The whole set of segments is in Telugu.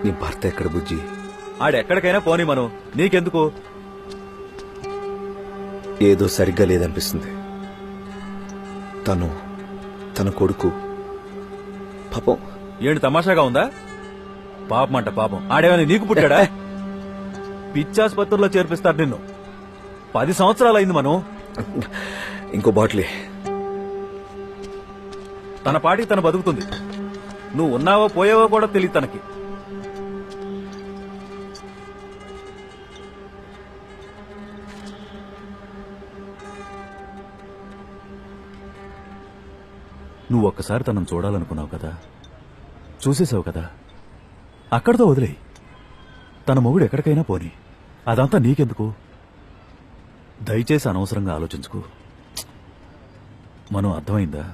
నీ భర్త ఎక్కడ బుజ్జి? ఆడెక్కడికైనా పోనీ మనం, నీకెందుకు? ఏదో సరిగ్గా లేదనిపిస్తుంది. తన కొడుకు పాపం. ఏంటి తమాషాగా ఉందా? పాపమంట పాపం. ఆడేమని నీకు పుట్టాడా? పిచ్చాసుపత్రిలో చేర్పిస్తారు నిన్ను. 10 సంవత్సరాలైంది మనం. ఇంకో బాటిలే. తన పాటికి తను బతుకుతుంది. నువ్వు ఉన్నావో పోయావో కూడా తెలియదు తనకి. నువ్వు ఒక్కసారి తనను చూడాలనుకున్నావు కదా, చూసేసావు కదా, అక్కడితో వదిలేయి. తన మొగుడు ఎక్కడికైనా పోని, అదంతా నీకెందుకు? దయచేసి అనవసరంగా ఆలోచించుకో. మనం అర్థమైందా?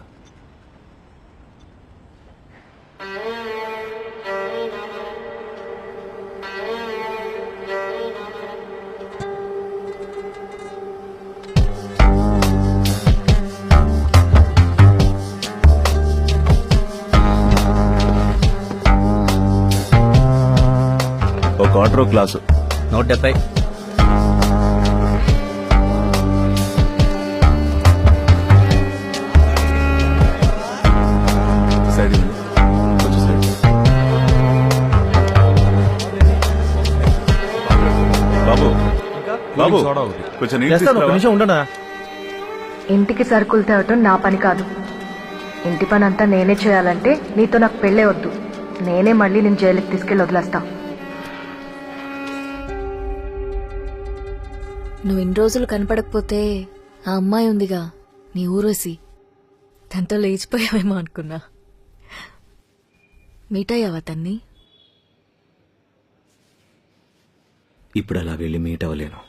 ఒక క్వార్టర్ గ్లాసు 170. సైడ్ ఇవ్వు. కొంచెం సైడ్. బాబు బాబు కొంచెం నీళ్ళు తీసుకురావా? ఉండనా? ఇంటికి సరుకులు తేవటం నా పని కాదు. ఇంటి పని అంతా నేనే చేయాలంటే నీతో నాకు పెళ్ళే వద్దు. నేనే మళ్ళీ నేను జైలుకి తీసుకెళ్ళి వదిలేస్తా. నువ్వు ఇన్ని రోజులు కనపడకపోతే ఆ అమ్మాయి ఉందిగా నీ ఊరోసి, తనతో లేచిపోయావేమో అనుకున్నా. మీట్ అయ్యావా తన్ని? ఇప్పుడు అలా వెళ్ళి మీట్ అవ్వలేను.